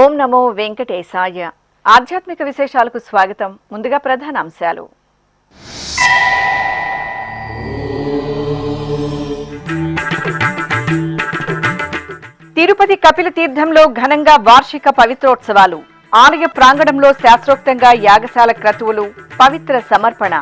ఓం నమో వెంకటేశాయ. ఆధ్యాత్మిక విశేషాలకు స్వాగతం. ముందుగా ప్రధాన అంశాలు. తిరుపతి కపిల తీర్థంలో ఘనంగా వార్షిక పవిత్రోత్సవాలు. ఆలయ ప్రాంగణంలో శాస్త్రోక్తంగా యాగశాల క్రతువులు, పవిత్ర సమర్పణ.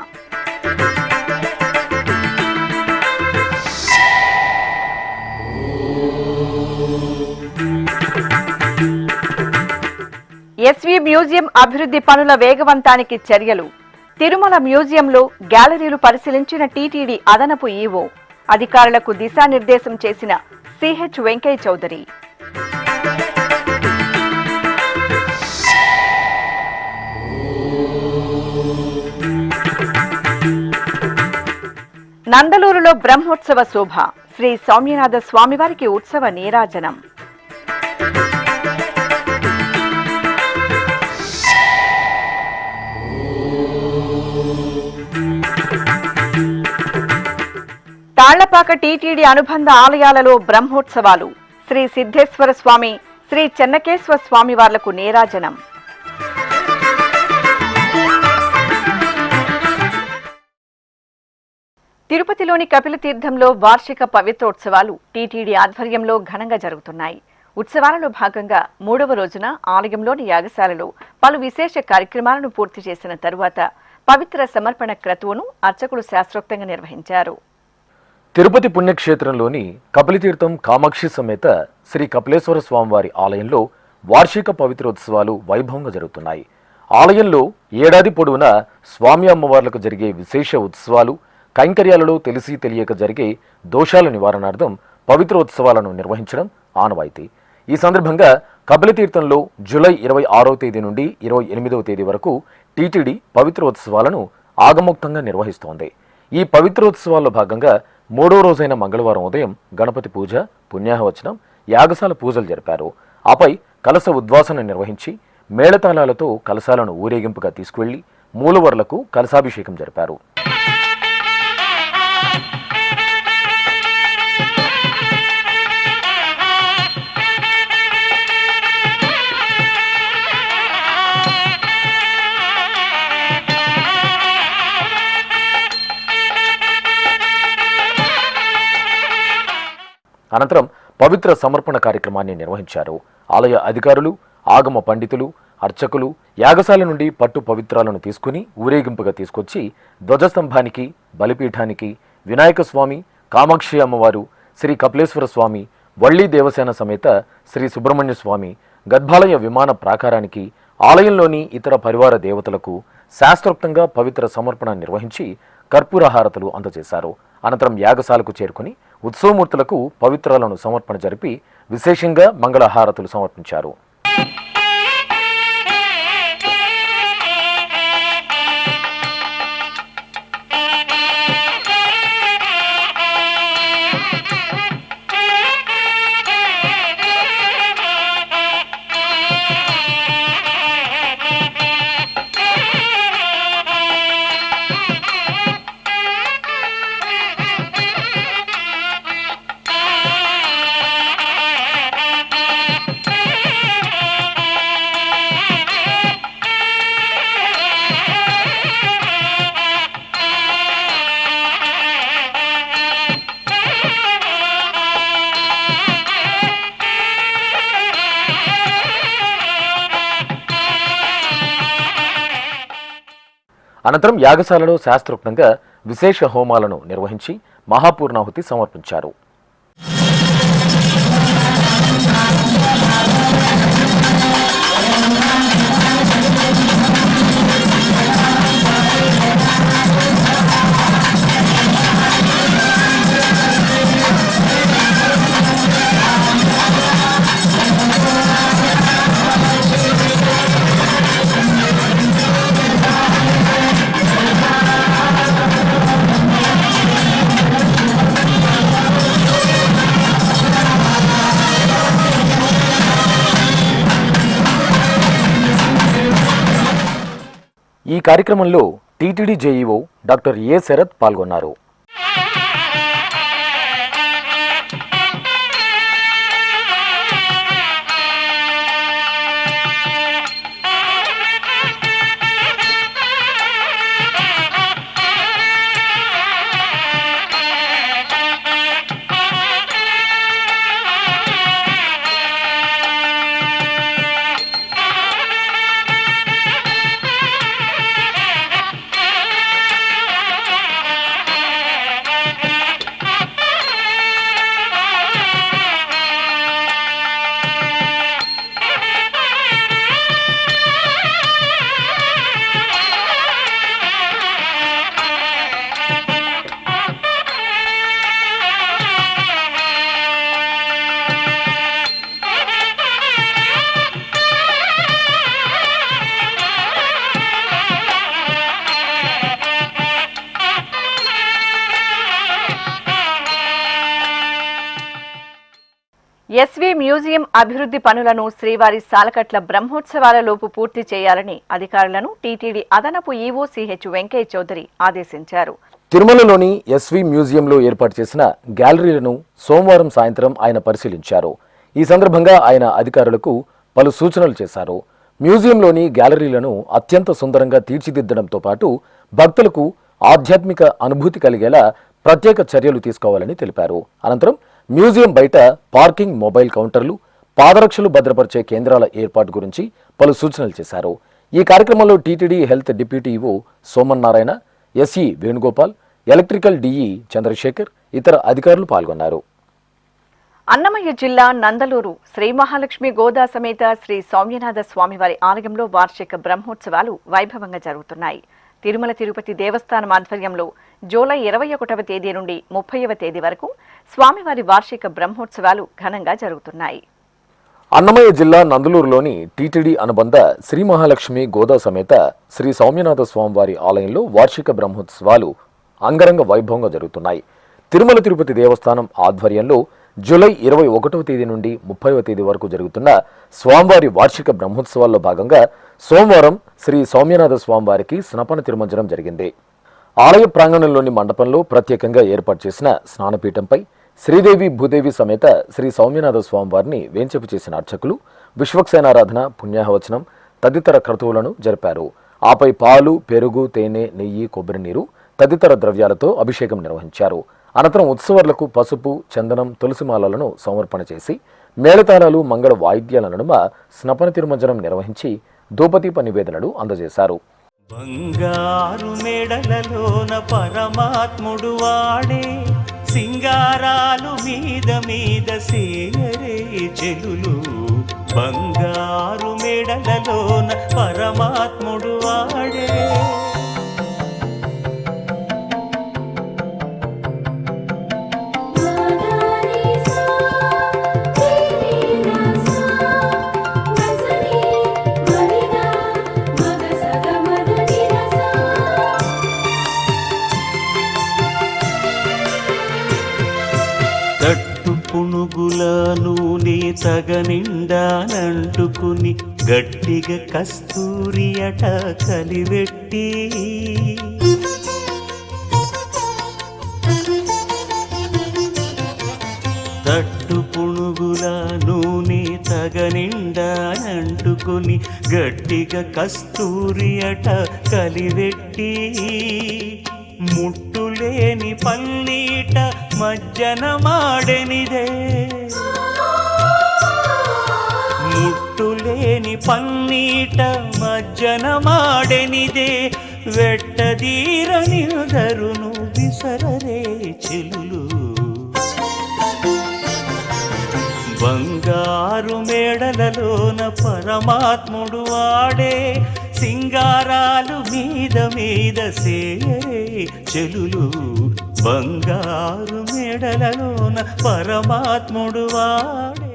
ఎస్వి మ్యూజియం అభివృద్ధి పనుల వేగవంతానికి చర్యలు. తిరుమల మ్యూజియంలో గ్యాలరీలు పరిశీలించిన టీటీడీ అదనపు ఈవో. అధికారులకు దిశానిర్దేశం చేసిన సిహెచ్ వెంకయ్య చౌదరి. నందలూరులో బ్రహ్మోత్సవ శోభ. శ్రీ సౌమ్యనాథ స్వామివారికి ఉత్సవ నీరాజనం. తాళ్లపాక టీటీడీ అనుబంధ ఆలయాలలో బ్రహ్మోత్సవాలు. శ్రీ సిద్ధేశ్వర స్వామి, శ్రీ చెన్నకేశ్వర స్వామి వార్లకు నీరాజనం. తిరుపతిలోని కపిల తీర్థంలో వార్షిక పవిత్రోత్సవాలు టీటీడీ ఆధ్వర్యంలో ఘనంగా జరుగుతున్నాయి. ఉత్సవాలలో భాగంగా 3వ రోజున ఆలయంలోని యాగశాలలో పలు విశేష కార్యక్రమాలను పూర్తి చేసిన తరువాత పవిత్ర సమర్పణ క్రతువును అర్చకులు శాస్త్రోక్తంగా నిర్వహించారు. తిరుపతి పుణ్యక్షేత్రంలోని కపిలతీర్థం కామాక్షి సమేత శ్రీ కపిలేశ్వర స్వామివారి ఆలయంలో వార్షిక పవిత్రోత్సవాలు వైభవంగా జరుగుతున్నాయి. ఆలయంలో ఏడాది పొడవునా స్వామి అమ్మవార్లకు జరిగే విశేష ఉత్సవాలు, కైంకర్యాలలో తెలిసి తెలియక జరిగే దోషాల నివారణార్థం పవిత్రోత్సవాలను నిర్వహించడం ఆనవాయితీ. ఈ సందర్భంగా కపిలతీర్థంలో జూలై 26వ తేదీ నుండి 28వ తేదీ వరకు టీటీడీ పవిత్రోత్సవాలను ఆగమోక్తంగా నిర్వహిస్తోంది. ఈ పవిత్రోత్సవాల్లో భాగంగా 3వ రోజైన మంగళవారం ఉదయం గణపతి పూజ, పుణ్యాహవచనం, యాగశాల పూజలు జరిపారు. ఆపై కలశ ఉద్వాసన నిర్వహించి మేళతాళాలతో కలశాలను ఊరేగింపుగా తీసుకువెళ్లి మూలవర్లకు కలశాభిషేకం జరిపారు. అనంతరం పవిత్ర సమర్పణ కార్యక్రమాన్ని నిర్వహించారు. ఆలయ అధికారులు, ఆగమ పండితులు, అర్చకులు యాగశాల నుండి పట్టు పవిత్రాలను తీసుకుని ఊరేగింపుగా తీసుకొచ్చి ధ్వజస్తంభానికి, బలిపీఠానికి, వినాయక స్వామి, కామాక్షి అమ్మవారు, శ్రీ కపిలేశ్వర స్వామి, వళ్ళీ దేవసేన సమేత శ్రీ సుబ్రహ్మణ్య స్వామి, గర్భాలయ విమాన ప్రాకారానికి, ఆలయంలోని ఇతర పరివార దేవతలకు శాస్త్రోక్తంగా పవిత్ర సమర్పణ నిర్వహించి కర్పూరహారతులు అందజేశారు. అనంతరం యాగశాలకు చేరుకుని ఉత్సవమూర్తులకు పవిత్రాలను సమర్పణ జరిపి విశేషంగా మంగళహారతులు సమర్పించారు. అనంతరం యాగశాలలో శాస్త్రోక్తంగా విశేష హోమాలను నిర్వహించి మహాపూర్ణాహుతి సమర్పించారు. ఈ కార్యక్రమంలో TTD JEO doctor A Sharath పాల్గొన్నారు. ఎస్వి మ్యూజియం అభివృద్ధి పనులను శ్రీవారి సాలకట్ల బ్రహ్మోత్సవాలలోపు పూర్తి చేయాలని అధికారులను టీటీడీ అదనపు ఈవో సిహెచ్ వెంకయ్య చౌదరి ఆదేశించారు. తిరుమలలోని ఎస్వి మ్యూజియంలో ఏర్పాటు చేసిన గ్యాలరీలను సోమవారం సాయంత్రం ఆయన పరిశీలించారు. ఈ సందర్భంగా ఆయన అధికారులకు పలు సూచనలు చేశారు. మ్యూజియంలోని గ్యాలరీలను అత్యంత సుందరంగా తీర్చిదిద్దడంతో పాటు భక్తులకు ఆధ్యాత్మిక అనుభూతి కలిగేలా ప్రత్యేక చర్యలు తీసుకోవాలని తెలిపారు. అనంతరం మ్యూజియం బయట పార్కింగ్, మొబైల్ కౌంటర్లు, పాదరక్షలు భద్రపరిచే కేంద్రాల ఏర్పాటు గురించి పలు సూచనలు చేశారు. ఈ కార్యక్రమంలో TTD health deputy EO Somannarayana, SE Venugopal, electrical DE Chandrasekhar, ఇతర అధికారులు పాల్గొన్నారు. అన్నమయ్య జిల్లా నందలూరు శ్రీ మహాలక్ష్మి గోదా సమేత శ్రీ సౌమ్యనాథ స్వామివారి ఆలయంలో వార్షిక బ్రహ్మోత్సవాలు వైభవంగా జరుగుతున్నాయి. తిరుమల తిరుపతి దేవస్థానం ఆధ్వర్యంలో జూలై 21వ తేదీ నుండి 30వ తేదీ వరకు స్వామివారి వార్షిక బ్రహ్మోత్సవాలు ఘనంగా జరుగుతున్నాయి. అన్నమయ్య జిల్లా నందలూరులోని టీటీడీ అనుబంధ శ్రీ మహాలక్ష్మి గోదా సమేత శ్రీ సౌమ్యనాథ స్వామివారి ఆలయంలో వార్షిక బ్రహ్మోత్సవాలు అంగరంగ వైభవంగా జరుగుతున్నాయి. తిరుమల తిరుపతి దేవస్థానం ఆధ్వర్యంలో జూలై 21వ తేదీ నుండి 30వ తేదీ వరకు జరుగుతున్న స్వామివారి వార్షిక బ్రహ్మోత్సవాల్లో భాగంగా సోమవారం శ్రీ సౌమ్యనాథ స్వామివారికి స్నపన తిరుమంజనం జరిగింది. ఆలయ ప్రాంగణంలోని మండపంలో ప్రత్యేకంగా ఏర్పాటు చేసిన స్నానపీఠంపై శ్రీదేవి భూదేవి సమేత శ్రీ సౌమ్యనాథ స్వామివారిని వేంచేపు చేసిన అర్చకులు విశ్వక్సేనారాధన, పుణ్యాహవచనం తదితర క్రతువులను జరిపారు. ఆపై పాలు, పెరుగు, తేనె, నెయ్యి, కొబ్బరి నీరు తదితర ద్రవ్యాలతో అభిషేకం నిర్వహించారు. అనంతరం ఉత్సవర్లకు పసుపు, చందనం, తులసిమాలలను సమర్పణ చేసి మేళతాళాలు, మంగళ వాయిద్యాల నడుమ స్నపన తిరుమంజనం నిర్వహించి ధూపదీప నివేదనలు అందజేశారు. బంగారు మెడలలోన పరమాత్ముడు వాడే, సింగారాలు మీద మీద సేయరే చెలులు. బంగారు మెడలలోన పరమాత్ముడు వాడే. పునుగుల నూనె తగనిండానంటుకుని గట్టిగా కస్తూరి అట కలివెట్టి, తట్టు పునుగుల నూనె తగనిండానంటుకుని గట్టిగా కస్తూరి అట కలివెట్టి, ముట్టులేని పల్లీట మజ్జన మాడెనిదే, ముట్టులేని పన్నీట మజ్జన మాడెనిదే, వెట్టదీర నిరుదరును విసరరే చెలులు. బంగారు మేడలలోన పరమాత్ముడు వాడే, సింగారాలు మీద మీద సేయరే చెలులు. బంగారు మేడలలోన పరమాత్ముడు వాడే.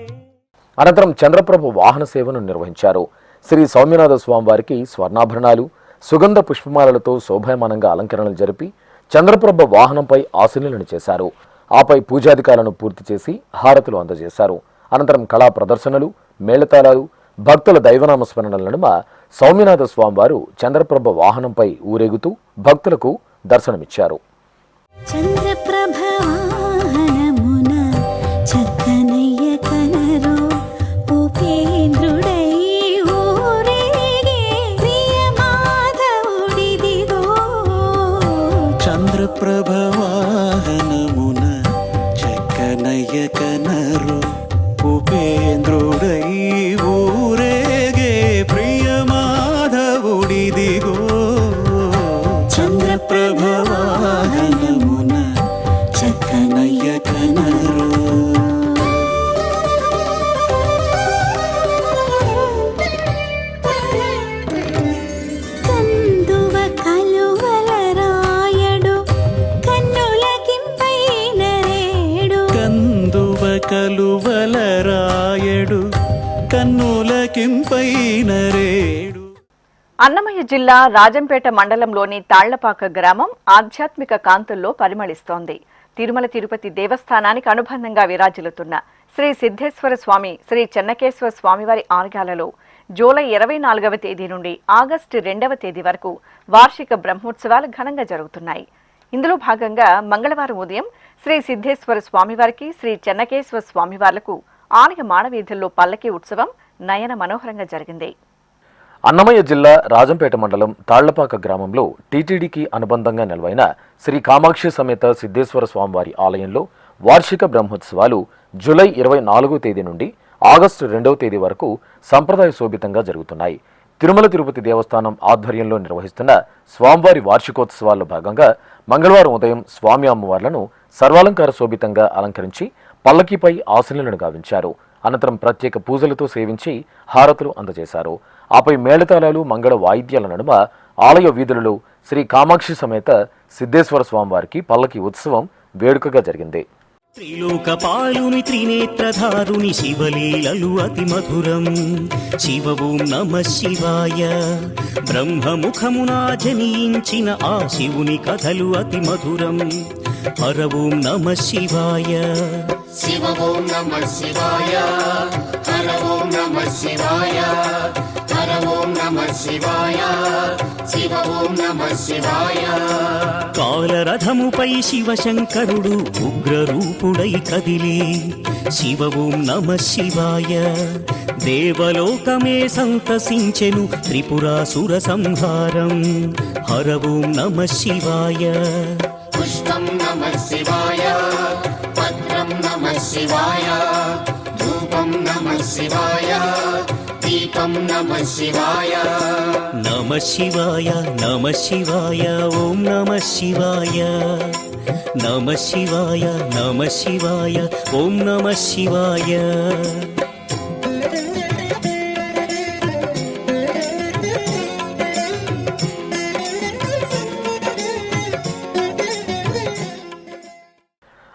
అనంతరం చంద్రప్రభ వాహన సేవను నిర్వహించారు. శ్రీ సౌమ్యనాథ స్వామివారికి స్వర్ణాభరణాలు, సుగంధ పుష్పమాలలతో శోభాయమానంగా అలంకరణలు జరిపి చంద్రప్రభ వాహనంపై ఆశీనులను చేశారు. ఆపై పూజాధికారులను పూర్తి చేసి హారతులు అందజేశారు. అనంతరం కళా ప్రదర్శనలు, మేళతాళాలు, భక్తుల దైవనామ స్మరణల నడుమ సౌమ్యనాథ స్వామివారు చంద్రప్రభ వాహనంపై ఊరేగుతూ భక్తులకు దర్శనమిచ్చారు. ప్రభవాహనమున చక్కనయ్య కనరు ఉపేంద్రుడై ఊరేగే ప్రియమాధవుడిదిగో. చంద్రప్రభవాహనమున చక్కనయ్య కనరు. కలువలరాయడు కన్నులకింపైనరేడు. అన్నమయ్య జిల్లా రాజంపేట మండలంలోని తాళ్లపాక గ్రామం ఆధ్యాత్మిక కాంతుల్లో పరిమళిస్తోంది. తిరుమల తిరుపతి దేవస్థానానికి అనుబంధంగా విరాజిల్లుతున్న శ్రీ సిద్ధేశ్వర స్వామి, శ్రీ చెన్నకేశ్వర స్వామివారి ఆలయాలలో జూలై 24వ తేదీ నుండి ఆగస్టు 2వ తేదీ వరకు వార్షిక బ్రహ్మోత్సవాలు ఘనంగా జరుగుతున్నాయి. ఇందులో భాగంగా మంగళవారం ఉదయం శ్రీ సిద్ధేశ్వర స్వామివారికి, శ్రీ చెన్నకేశ్వర స్వామివార్లకు ఆలయ మాడవీధుల్లో పల్లకీ ఉత్సవం నయన మనోహరంగా జరిగింది. అన్నమయ్య జిల్లా రాజంపేట మండలం తాళ్లపాక గ్రామంలో టీటీడీకి అనుబంధంగా నెలవైన శ్రీ కామాక్షి సమేత సిద్ధేశ్వర స్వామివారి ఆలయంలో వార్షిక బ్రహ్మోత్సవాలు జూలై 24వ తేదీ నుండి ఆగస్టు 2వ తేదీ వరకు సంప్రదాయ శోభితంగా జరుగుతున్నాయి. తిరుమల తిరుపతి దేవస్థానం ఆధ్వర్యంలో నిర్వహిస్తున్న స్వామివారి వార్షికోత్సవాల్లో భాగంగా మంగళవారం ఉదయం స్వామి అమ్మవార్లను సర్వాలంకార శోభితంగా అలంకరించి పల్లకీపై ఆశీనులను గావించారు. అనంతరం ప్రత్యేక పూజలతో సేవించి హారతులు అందజేశారు. ఆపై మేళతాళాలు, మంగళ వాయిద్యాల నడుమ ఆలయ వీధులలో శ్రీ కామాక్షి సమేత సిద్ధేశ్వర స్వామివారికి పల్లకీ ఉత్సవం వేడుకగా జరిగింది. త్రిలోకపాలుని త్రినేత్రధారుని శివలీలలు అతి మధురం. శివ ఓం నమః శివాయ. బ్రహ్మముఖమున జనించిన ఆ శివుని కథలు అతి మధురం. హర ఓం నమః శివాయ. శివ ఓం నమః శివాయ. హర ఓం నమః శివాయ. హర ఓం నమః శివాయ. శివ ఓం నమః శివాయ. కాలరథముపై శివశంకరుడు ఉగ్రరూపుడై కదిలి శివ ఓం నమః శివాయ. దేవలోకమే సంతసించెను త్రిపురాసుర సంహారం. హర ఓం నమః శివాయ. పుష్పం నమః శివాయ. పత్రం నమః శివాయ. ధూపం నమః శివాయ. దీపం నమః శివాయ. నమః శివాయ. నమః శివాయ. ఓం నమః శివాయ. నమః శివాయ. నమః శివాయ. ఓం నమః శివాయ.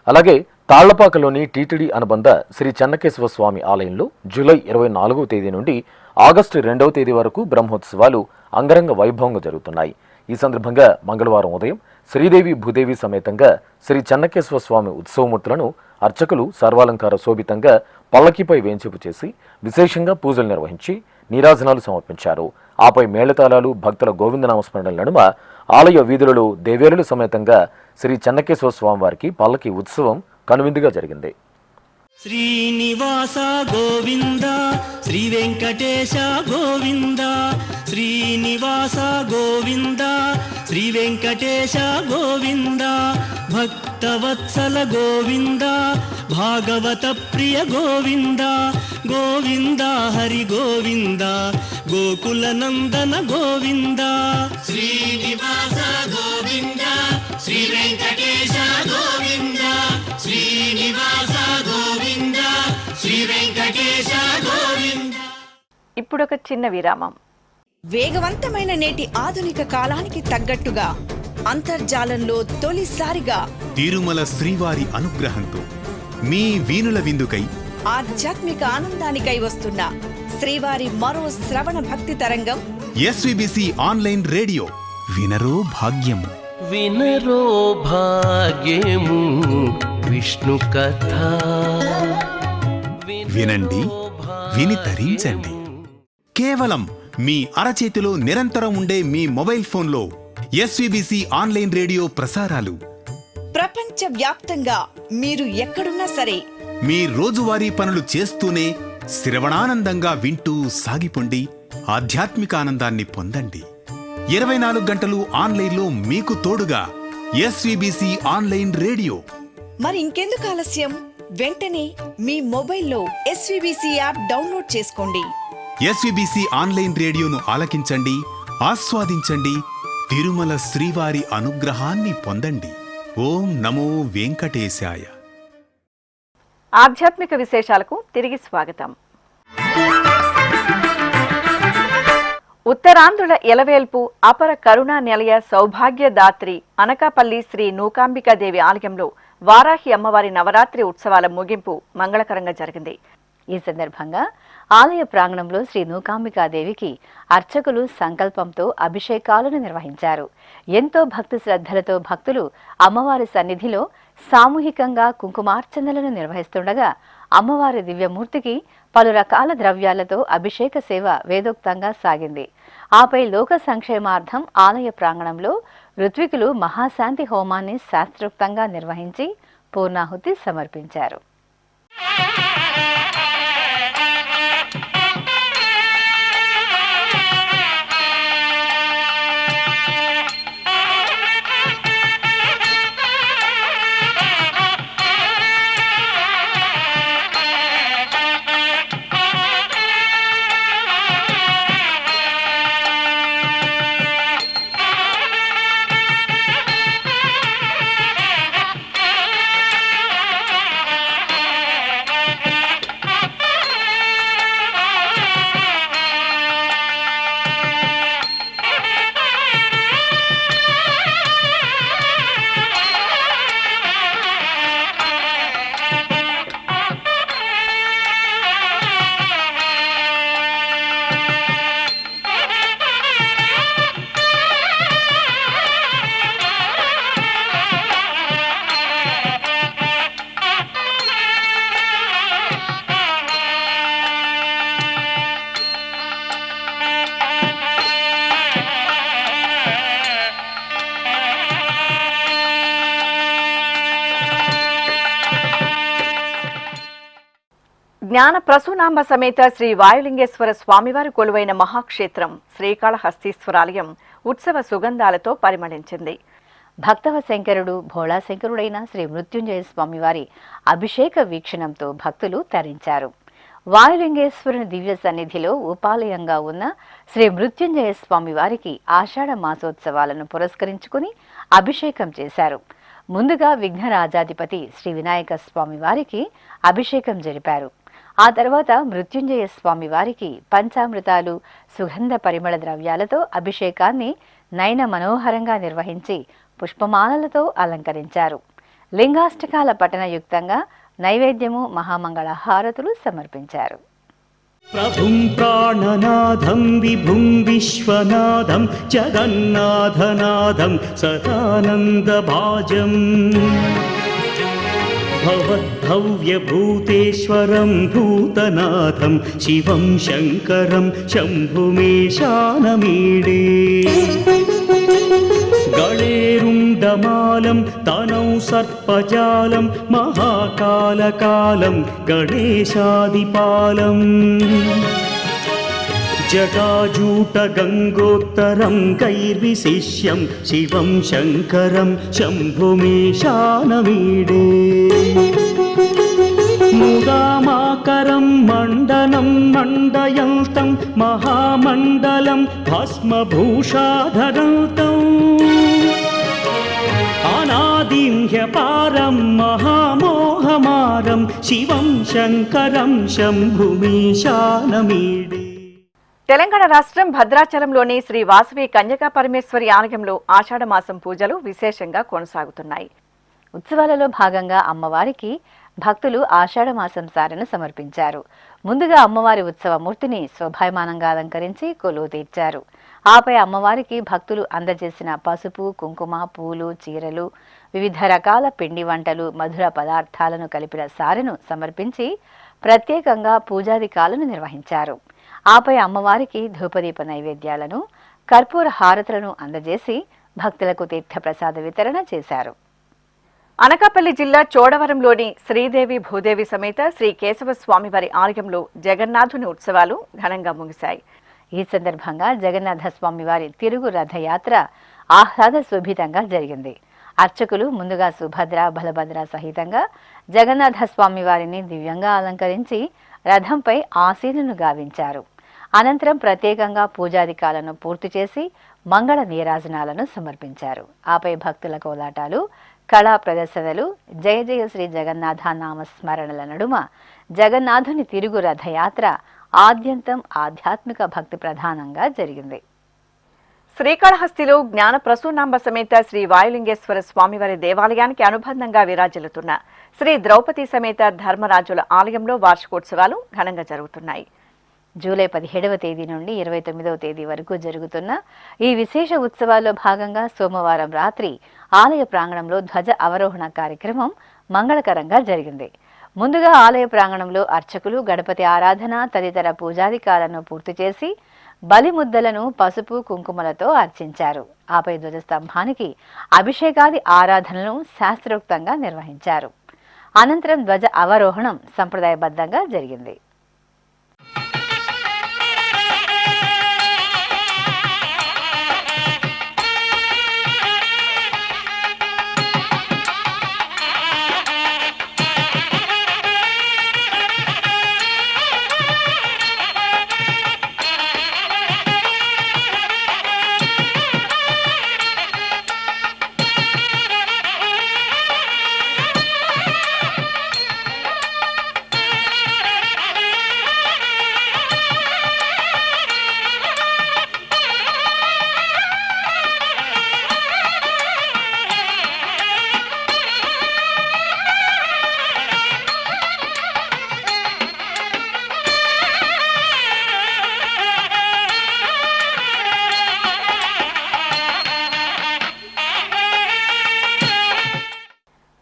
అలాగే తాళ్లపాకలోని టీటీడీ అనుబంధ శ్రీ చెన్నకేశ్వర స్వామి ఆలయంలో జూలై 24వ తేదీ నుండి ఆగస్టు 2వ తేదీ వరకు బ్రహ్మోత్సవాలు అంగరంగ వైభవంగా జరుగుతున్నాయి. ఈ సందర్భంగా మంగళవారం ఉదయం శ్రీదేవి భూదేవి సమేతంగా శ్రీ చెన్నకేశ్వర స్వామి ఉత్సవమూర్తులను అర్చకులు సర్వాలంకార శోభితంగా పల్లకీపై వేంచేపు చేసి విశేషంగా పూజలు నిర్వహించి నీరాజనాలు సమర్పించారు. ఆపై మేళతాళాలు, భక్తుల గోవిందనామస్మరణల నడుమ ఆలయ వీధులలో దేవేరుల సమేతంగా శ్రీ చెన్నకేశ్వర స్వామివారికి పల్లకీ ఉత్సవం కనువిందుగా జరిగింది. శ్రీనివాస గోవింద, శ్రీ వెంకటేశ గోవింద. శ్రీనివాస గోవింద, శ్రీ వెంకటేశ గోవింద. భక్తవత్సల గోవింద, భాగవత ప్రియ గోవింద. గోవింద హరి గోవింద, గోకుల నందన గోవింద. శ్రీనివాస గోవింద, శ్రీ వెంకటేశ గోవింద. శ్రీనివాస గోవింద, శ్రీ వెంకటేశ గోవింద. ఇప్పుడొక చిన్న విరామం. వేగవంతమైన నేటి ఆధునిక కాలానికి తగ్గట్టుగా అంతర్జాలంలో తొలిసారిగా తిరుమల శ్రీవారి అనుగ్రహంతో మీ వీణుల విందుకై ఆధ్యాత్మిక ఆనందానికై వస్తున్న శ్రీవారి మరో శ్రవణ భక్తి తరంగం ఎస్విబిసి ఆన్లైన్ రేడియో. వినరో భాగ్యము. వినరో భాగ్యము విష్ణు కథ. వినండి, విని తరించండి. కేవలం మీ అరచేతిలో నిరంతరం ఉండే మీ మొబైల్ ఫోన్లో ఎస్వీబీసీ ఆన్లైన్ రేడియో ప్రసారాలు ప్రపంచ వ్యాప్తంగా మీరు ఎక్కడున్నా సరే మీ రోజువారీ పనులు చేస్తూనే శ్రవణానందంగా వింటూ సాగిపోండి, ఆధ్యాత్మిక ఆనందాన్ని పొందండి. 24 గంటలు ఆన్లైన్లో మీకు తోడుగా ఎస్వీబీసీ ఆన్లైన్ రేడియో. మరి ఇంకెందుకు ఆలస్యం? వెంటనే మీ మొబైల్లో ఎస్వీబీసీ యాప్ డౌన్లోడ్ చేసుకోండి. ఎస్వీబీసీ ఆన్లైన్ రేడియోను ఆలకించండి, ఆస్వాదించండి, తిరుమల శ్రీవారి అనుగ్రహాన్ని పొందండి. ఓం నమో వెంకటేశాయ. ఆధ్యాత్మిక విశేషాలకు తిరిగి స్వాగతం. ఉత్తరాంధ్రుల ఎలవేల్పు అపర కరుణా నిలయ సౌభాగ్యదాత్రి అనకాపల్లి శ్రీ నూకాంబికాదేవి ఆలయంలో వారాహి అమ్మవారి నవరాత్రి ఉత్సవాల ముగింపు మంగళకరంగా జరిగింది. ఈ సందర్భంగా ఆలయ ప్రాంగణంలో శ్రీ నూకాంబికాదేవికి అర్చకులు సంకల్పంతో అభిషేకాలను నిర్వహించారు. ఎంతో భక్తి శ్రద్ధలతో భక్తులు అమ్మవారి సన్నిధిలో సామూహికంగా కుంకుమార్చనలను నిర్వహిస్తుండగా అమ్మవారి దివ్యమూర్తికి పలు రకాల ద్రవ్యాలతో అభిషేక సేవ వేదోక్తంగా సాగింది. ఆపై లోక సంక్షేమార్థం ఆలయ ప్రాంగణంలో ఋత్వికులు మహాశాంతి హోమాన్ని శాస్త్రోక్తంగా నిర్వహించి పూర్ణాహుతి సమర్పించారు. జ్ఞాన ప్రసూనాంబ సమేత శ్రీ వాయులింగేశ్వర స్వామివారి కొలువైన మహాక్షేత్రం శ్రీకాళహస్తీశ్వరాలయం ఉత్సవ సుగంధాలతో పరిమళించింది. భక్తవ శంకరుడు భోళాశంకరుడైన శ్రీ మృత్యుంజయ స్వామివారి అభిషేక వీక్షణంతో భక్తులు తరించారు. వాయులింగేశ్వరుని దివ్య సన్నిధిలో ఉపాలయంగా ఉన్న శ్రీ మృత్యుంజయ స్వామివారికి ఆషాఢ మాసోత్సవాలను పురస్కరించుకుని అభిషేకం చేశారు. ముందుగా విఘ్నరాజాధిపతి శ్రీ వినాయక స్వామివారికి అభిషేకం జరిపారు. ఆ తర్వాత మృత్యుంజయ స్వామి వారికి పంచామృతాలు సుగంధ పరిమళ ద్రవ్యాలతో అభిషేకాన్ని నయన మనోహరంగా నిర్వహించి పుష్పమాలలతో అలంకరించారు. లింగాష్టకాల పఠనయుక్తంగా నైవేద్యము మహామంగళ హారతులు సమర్పించారు. ప్రభుం ప్రాణనాథం విభుం విశ్వనాథం జగన్నాథనాథం సదానందభాజం భవద్భవ్యభూతేశ్వరం భూతనాథం శివం శంకరం శంభుమేశానమీడే గళేరుండమాలం తనౌ సర్పజాలం మహాకాలకాలం గణేశాదిపాలం జటాజూటగంగోత్తరం కైర్విశిష్యం శివం శంకరం శంభుమేశానమీడే ముదామాకరం మండనం మండయంతం మహామండలం భస్మభూషాధరంతం అనాదిం హ్యపారం మహామోహమారం శివం శంకరం శంభుమేశానమీడే. తెలంగాణ రాష్ట్రం భద్రాచలంలోని శ్రీ వాసవి కన్యకా పరమేశ్వరి ఆలయంలో ఆషాఢ మాసం పూజలు విశేషంగా కొనసాగుతున్నాయి. ఉత్సవాలలో భాగంగా అమ్మవారికి భక్తులు ఆషాఢ మాసం సారెను సమర్పించారు. ముందుగా అమ్మవారి ఉత్సవ మూర్తిని శోభాయమానంగా అలంకరించి కొలువు తీర్చారు. ఆపై అమ్మవారికి భక్తులు అందజేసిన పసుపు, కుంకుమ, పూలు, చీరలు, వివిధ రకాల పిండి వంటలు, మధుర పదార్థాలను కలిపిన సారెను సమర్పించి ప్రత్యేకంగా పూజాధికాలను నిర్వహించారు. ఆపై అమ్మవారికి ధూపదీప నైవేద్యాలను, కర్పూర హారతులను అందజేసి భక్తులకు తీర్థప్రసాద వితరణ చేశారు. అనకాపల్లి జిల్లా చోడవరంలోని శ్రీదేవి భూదేవి సమేత శ్రీ కేశవ స్వామివారి ఆలయంలో జగన్నాథుని ఉత్సవాలు ఘనంగా ముగిశాయి. ఈ సందర్భంగా జగన్నాథ స్వామివారి తిరుగు రథయాత్ర ఆహ్లాద శోభితంగా జరిగింది. అర్చకులు ముందుగా సుభద్ర, బలభద్ర సహితంగా జగన్నాథ స్వామివారిని దివ్యంగా అలంకరించి రథంపై ఆసీనులను గావించారు. అనంతరం ప్రత్యేకంగా పూజాధికాలను పూర్తి చేసి మంగళ నీరాజనాలను సమర్పించారు. ఆపై భక్తుల కోలాటాలు, కళా ప్రదర్శనలు, జయ జయ శ్రీ జగన్నాథ నామస్మరణల నడుమ జగన్నాథుని తిరుగు రథయాత్ర ఆద్యంతం ఆధ్యాత్మిక భక్తి ప్రధానంగా జరిగింది. శ్రీకాళహస్తిలో జ్ఞాన ప్రసూనాంబ సమేత శ్రీ వాయులింగేశ్వర స్వామివారి దేవాలయానికి అనుబంధంగా విరాజిల్లుతున్న శ్రీ ద్రౌపది సమేత ధర్మరాజుల ఆలయంలో వార్షికోత్సవాలు ఘనంగా జరుగుతున్నాయి. జూలై 17వ తేదీ నుండి 29వ తేదీ వరకు జరుగుతున్న ఈ విశేష ఉత్సవాల్లో భాగంగా సోమవారం రాత్రి ఆలయ ప్రాంగణంలో ధ్వజ అవరోహణ కార్యక్రమం మంగళకరంగా జరిగింది. ముందుగా ఆలయ ప్రాంగణంలో అర్చకులు గణపతి ఆరాధన తదితర పూజాధికాలను పూర్తి చేసి బలిముద్దలను పసుపు కుంకుమలతో అర్చించారు. ఆపై ధ్వజస్తంభానికి అభిషేకాది ఆరాధనలను శాస్త్రోక్తంగా నిర్వహించారు. అనంతరం ధ్వజ అవరోహణం సంప్రదాయబద్ధంగా జరిగింది.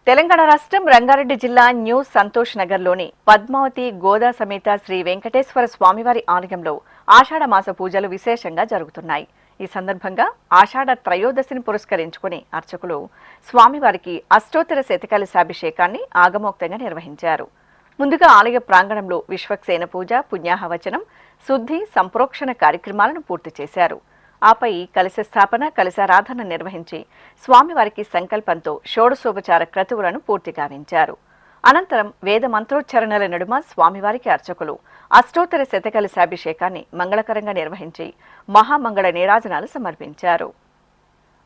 తెలంగాణ రాష్ట్రం రంగారెడ్డి జిల్లా న్యూ సంతోష్ నగర్లోని పద్మావతి గోదా సమేత శ్రీ వెంకటేశ్వర స్వామివారి ఆలయంలో ఆషాఢ మాస పూజలు విశేషంగా జరుగుతున్నాయి. ఈ సందర్భంగా ఆషాఢ త్రయోదశిని పురస్కరించుకుని అర్చకులు స్వామివారికి అష్టోత్తర శతకలశాభిషేకాన్ని ఆగమోక్తంగా నిర్వహించారు. ముందుగా ఆలయ ప్రాంగణంలో విశ్వక్సేన పూజ, పుణ్యాహవచనం, శుద్ధి, సంప్రోక్షణ కార్యక్రమాలను పూర్తి చేశారు. ఆపై కలశ స్థాపన, కలశారాధన నిర్వహించి స్వామివారికి సంకల్పంతో షోడశోపచార క్రతువులను పూర్తి గావించారు. అనంతరం వేద మంత్రోచ్చరణల నడుమ స్వామివారికి అర్చకులు అష్టోత్తర శతకలశాభిషేకాన్ని మంగళకరంగా నిర్వహించి మహామంగళ నీరాజనాలు సమర్పించారు.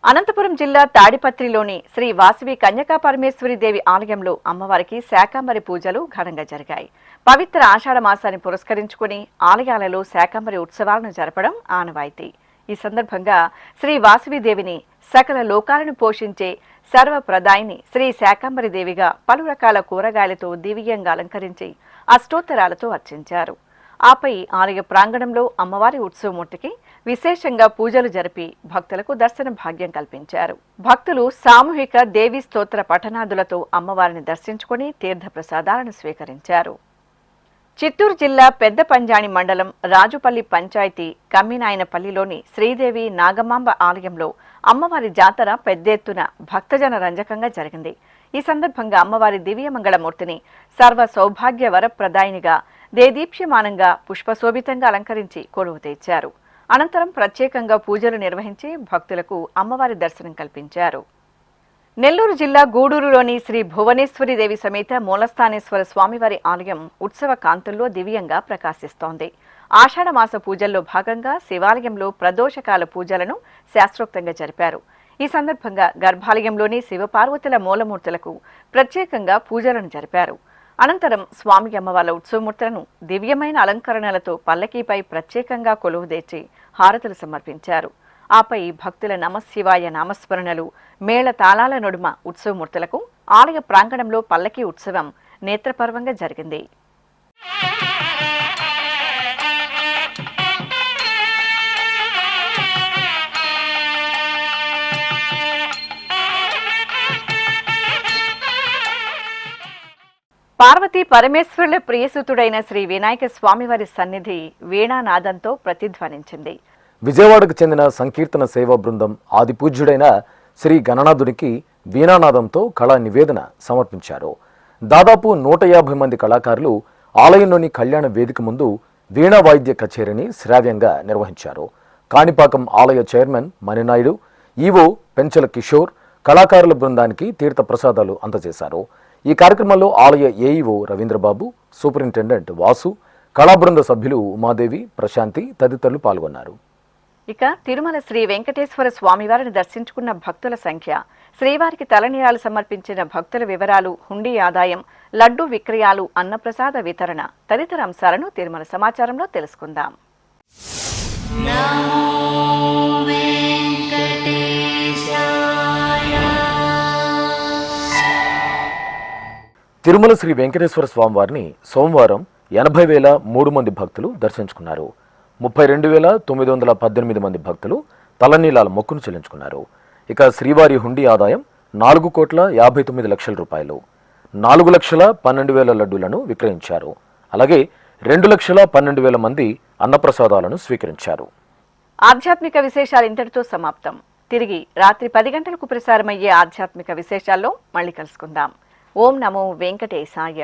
అనంతపురం జిల్లా తాడిపత్రిలోని శ్రీ వాసవి కన్యకా పరమేశ్వరి దేవి ఆలయంలో అమ్మవారికి శాకాంబరి పూజలు ఘనంగా జరిగాయి. పవిత్ర ఆషాఢ మాసాన్ని పురస్కరించుకుని ఆలయాలలో శాకాంబరి ఉత్సవాలను జరపడం ఆనవాయితీ. ఈ సందర్భంగా శ్రీ వాసవిదేవిని సకల లోకాలను పోషించే సర్వప్రదాయిని శ్రీ శాకాంబరి దేవిగా పలు రకాల కూరగాయలతో దివ్యంగా అలంకరించి అష్టోత్తరాలతో అర్చించారు. ఆపై ఆలయ ప్రాంగణంలో అమ్మవారి ఉత్సవమూర్తికి విశేషంగా పూజలు జరిపి భక్తులకు దర్శన భాగ్యం కల్పించారు. భక్తులు సామూహిక దేవీ స్తోత్ర పఠనాదులతో అమ్మవారిని దర్శించుకుని తీర్థప్రసాదాలను స్వీకరించారు. చిత్తూరు జిల్లా పెద్ద పంజాణి మండలం రాజుపల్లి పంచాయతీ కమ్మినాయనపల్లిలోని శ్రీదేవి నాగమాంబ ఆలయంలో అమ్మవారి జాతర పెద్ద ఎత్తున భక్తజన రంజకంగా జరిగింది. ఈ సందర్భంగా అమ్మవారి దివ్యమంగళమూర్తిని సర్వ సౌభాగ్య వరప్రదాయినిగా దేదీప్యమానంగా పుష్పశోభితంగా అలంకరించి కొలువు తెచ్చారు. అనంతరం ప్రత్యేకంగా పూజలు నిర్వహించి భక్తులకు అమ్మవారి దర్శనం కల్పించారు. నెల్లూరు జిల్లా గూడూరులోని శ్రీ భువనేశ్వరి దేవి సమేత మూలస్థానేశ్వర స్వామివారి ఆలయం ఉత్సవ కాంతుల్లో దివ్యంగా ప్రకాశిస్తోంది. ఆషాఢ మాస పూజల్లో భాగంగా శివాలయంలో ప్రదోషకాల పూజలను శాస్త్రోక్తంగా జరిపారు. ఈ సందర్భంగా గర్భాలయంలోని శివపార్వతుల మూలమూర్తులకు ప్రత్యేకంగా పూజలను జరిపారు. అనంతరం స్వామి అమ్మవార్ల ఉత్సవమూర్తులను దివ్యమైన అలంకరణలతో పల్లకీపై ప్రత్యేకంగా కొలువుదీర్చి హారతులు సమర్పించారు. ఆపై భక్తుల నమశివాయ నామస్మరణలు, మేళ తాళాల నడుమ ఉత్సవమూర్తులకు ఆలయ ప్రాంగణంలో పల్లకీ ఉత్సవం నేత్రపర్వంగా జరిగింది. పార్వతీ పరమేశ్వరుల ప్రియసుతుడైన శ్రీ వినాయక స్వామివారి సన్నిధి వీణానాదంతో ప్రతిధ్వనించింది. విజయవాడకు చెందిన సంకీర్తన సేవా బృందం ఆదిపూజ్యుడైన శ్రీ గణనాథునికి వీణానాదంతో కళా నివేదన సమర్పించారు. దాదాపు 150 మంది కళాకారులు ఆలయంలోని కళ్యాణ వేదిక ముందు వీణా వాయిద్య కచేరీని శ్రావ్యంగా నిర్వహించారు. కాణిపాకం ఆలయ చైర్మన్ మణినాయుడు, ఈవో పెంచల కిషోర్ కళాకారుల బృందానికి తీర్థ ప్రసాదాలు అందజేశారు. ఈ కార్యక్రమంలో ఆలయ ఏఈఓ రవీంద్రబాబు, సూపరింటెండెంట్ వాసు, కళాబృంద సభ్యులు ఉమాదేవి, ప్రశాంతి తదితరులు పాల్గొన్నారు. ఇక తిరుమల శ్రీ వెంకటేశ్వర స్వామివారిని దర్శించుకున్న భక్తుల సంఖ్య, శ్రీవారికి తలనీలాలు సమర్పించిన భక్తుల వివరాలు, హుండీ ఆదాయం, లడ్డూ విక్రయాలు, అన్నప్రసాద వితరణ తదితర అంశాలను తిరుమల సమాచారంలో తెలుసుకుందాం. తిరుమల శ్రీ వెంకటేశ్వర స్వామివారిని సోమవారం 80,003 మంది భక్తులు దర్శించుకున్నారు. 32,918 మంది భక్తులు తలనీలాల మొక్కును చెల్లించుకున్నారు. ఇక శ్రీవారి హుండీ ఆదాయం 4,59,00,000 రూపాయలు. 4,12,000 లడ్డూలను విక్రయించారు. అలాగే 2,12,000 మంది అన్నప్రసాదాలను స్వీకరించారు. ఆధ్యాత్మిక విశేషాలు ఇంతటితో సమాప్తం. తిరిగి రాత్రి 10 గంటలకు ప్రసారమయ్యే ఆధ్యాత్మిక విశేషాల్లో మళ్ళీ కలుసుకుందాం. ఓం నమో వెంకటేశాయ.